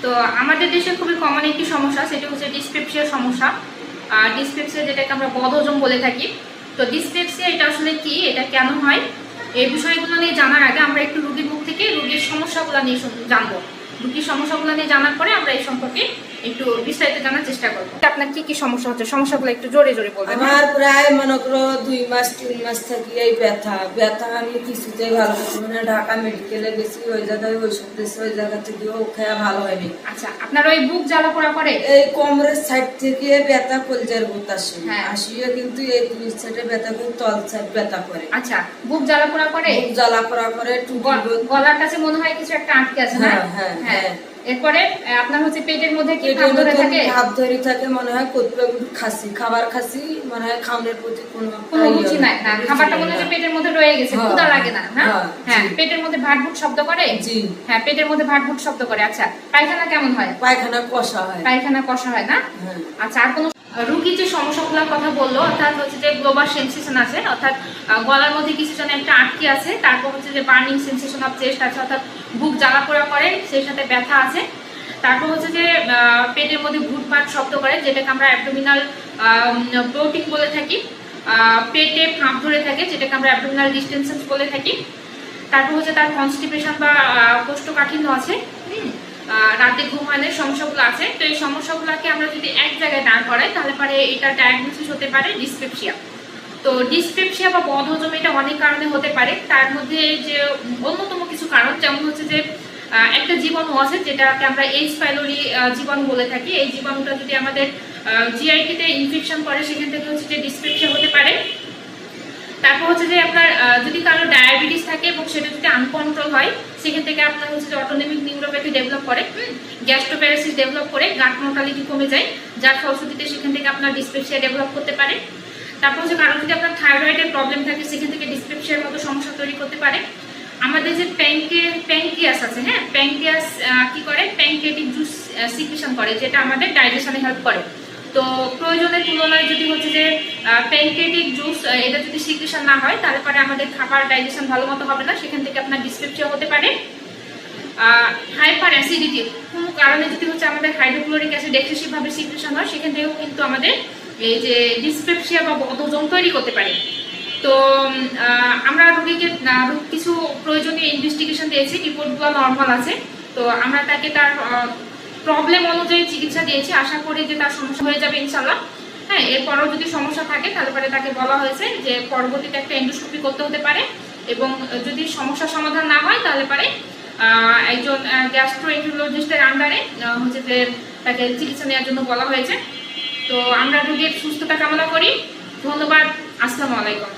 তো আমাদের দেশে খুবই কমন একটি সমস্যা, সেটা হচ্ছে ডিসপেপসিয়ার সমস্যা। ডিসপেপসিয়া যেটাকে আমরা বদহজম বলে থাকি। তো ডিসপেপসিয়া এটা আসলে কি, এটা কেন হয়, এই বিষয়গুলো নিয়ে জানার আগে আমরা একটু রোগীর মুখ থেকে রোগীর সমস্যাগুলো নিয়ে জানবো। রোগীর সমস্যাগুলো নিয়ে জানার পরে আমরা এই সম্পর্কে একটু বিস্তারিত জানার চেষ্টা করবো। আপনার কি কি সমস্যা হচ্ছে, সমস্যাগুলো একটু জোরে জোরে বলবেন। আমার প্রায় মনে করো 2 মাস 3 মাস থাকি এই ব্যথা আমি কিছুতেই ভালো করছি, মানে ঢাকা মেডিকেলে গেছি, ওই জায়গায় ওষুধ দিয়েছে, ওই জায়গা থেকেও খেয়া ভালো হয়নি। আচ্ছা, আপনার ওই বুক জ্বালা পোড়া করে? এই কোমরের সাইড থেকে ব্যথা, কলজার বুত আসে, হ্যাঁ। আসিও কিন্তু এই দুই সাইডে ব্যথা করে, তল সাইড ব্যথা করে। আচ্ছা, বুক জ্বালা পোড়া করে, বুক জ্বালা পোড়া করে, গলার কাছে মনে হয় কিছু একটা আটকে আছে। হ্যাঁ হ্যাঁ হ্যাঁ। এরপরে আপনার হচ্ছে পেটের মধ্যে কি ভাব ধরে থাকে? ভাব ধরে থাকে, মনে হয় কোথাও খাসি খাবার খাসি, মনে হয় খাওয়ানোর প্রতি কোনো রুচি নাই। না, খাবারটা মনে হয় পেটের মধ্যে রয়ে গেছে, ক্ষুধা লাগে না। হ্যাঁ, পেটের মধ্যে ভাটভুট শব্দ করে। জি হ্যাঁ, পেটের মধ্যে ভাটভুট শব্দ করে। আচ্ছা, পায়খানা কেমন হয়? পায়খানা কষা হয়। পায়খানা কষা হয় না? আচ্ছা, আর কোনো রোগী যে সমস্যাগুলোর কথা বললো, অর্থাৎ হচ্ছে যে গ্লোবাল সেন্সেশন আছে, অর্থাৎ গলার মধ্যে কিছু যেন একটা আটকে আছে, তারপর হচ্ছে যে বার্নিং সেন্সেশন অফ চেস্ট আছে, অর্থাৎ বুক জ্বালা পোড়া করে, সেই সাথে ব্যথা আছে। তারপর হচ্ছে যে পেটের মধ্যে ঘুটপাট শব্দ করে, যেটাকে আমরা অ্যাবডোমিনাল ব্লোটিং বলে থাকি। পেটে ফাঁপ ধরে থাকে, যেটাকে আমরা অ্যাবডোমিনাল ডিস্টেনশন বলে থাকি। তারপর হচ্ছে তার কনস্টিপেশন বা কোষ্ঠকাঠিন্য আছে, রাতে ঘুম হয় না, সমস্যাগুলো আছে। তো এই সমস্যাগুলোকে আমরা যদি এক জায়গায় দাঁড় করাই, তাহলে পরে এটা ডায়াগনোসিস হতে পারে ডিসপেপসিয়া। তো ডিসপেপসিয়া বা বদহজম এটা অনেক কারণে হতে পারে। তার মধ্যে যে অন্যতম কিছু কারণ, যেমন হচ্ছে যে একটা জীবাণু আছে, যেটাকে আমরা এইচ পাইলোরি জীবাণু বলে থাকি। এই জীবাণুটা যদি আমাদের জিআইটিতে ইনফেকশন করে, সেখান থেকে হচ্ছে যে ডিসপেপসিয়া হতে পারে। তারপর হচ্ছে যে আপনার যদি কারো ডায়াবেটিস থাকে এবং সেটা যদি আনকন্ট্রোল হয়, সেখান থেকে আপনার হচ্ছে যে অটোনমিক নিউরোপ্যাথি ডেভেলপ করে, গ্যাস্ট্রোপ্যারাসিস ডেভেলপ করে, গাট মোর্টালিটি কমে যায়, যার ফলশ্রুতিতে সেখান থেকে আপনার ডিসপেপসিয়া ডেভেলপ করতে পারে। তারপর হচ্ছে কারো যদি আপনার থাইরয়েডের প্রবলেম থাকে, সেখান থেকে ডিসপেপসিয়ার মতো সমস্যা তৈরি করতে পারে। আমাদের যে প্যাঙ্ক্রিয়াস আছে, হ্যাঁ, প্যাঙ্ক্রিয়াস কি করে, প্যাঙ্ক্রিয়াটিক জুস সিক্রেশন করে, যেটা আমাদের ডাইজেশনে হেল্প করে। তো প্রয়োজনের তুলনায় যদি হচ্ছে যে প্যাঙ্ক্রিয়াটিক জুস এটা যদি সিক্রেশন না হয়, তাহলে পরে আমাদের খাবার ডাইজেশন ভালো মতো হবে না, সেখান থেকে আপনার ডিসপেপসিয়া হতে পারে। হাইপার অ্যাসিডিটি কোনো কারণে যদি হচ্ছে আমাদের হাইড্রোক্লোরিক অ্যাসিড এক্সেসিভ ভাবে সিক্রেশন হয়, সেখান থেকেও কিন্তু আমাদের এই যে ডিসপেপসিয়া বা বদহজম তৈরি করতে পারে। তো আমরা রোগীকে কিছু প্রয়োজনীয় ইনভেস্টিগেশন দিয়েছি, রিপোর্টগুলো নর্মাল আছে। তো আমরা তাকে তার প্রবলেম অনুযায়ী চিকিৎসা দিয়েছি, আশা করি যে তার সমস্যা হয়ে যাবে ইনশাল্লাহ। হ্যাঁ, এরপরও যদি সমস্যা থাকে, তাহলে পরে তাকে বলা হয়েছে যে পরবর্তীতে একটা এন্ডোস্কোপি করতে হতে পারে, এবং যদি সমস্যার সমাধান না হয়, তাহলে পরে একজন গ্যাস্ট্রোএন্টেরোলজিস্টের আন্ডারে হচ্ছে যে তাকে চিকিৎসা নেওয়ার জন্য বলা হয়েছে। তো আমরা রোগীর সুস্থতা কামনা করি। ধন্যবাদ। আসসালামু আলাইকুম।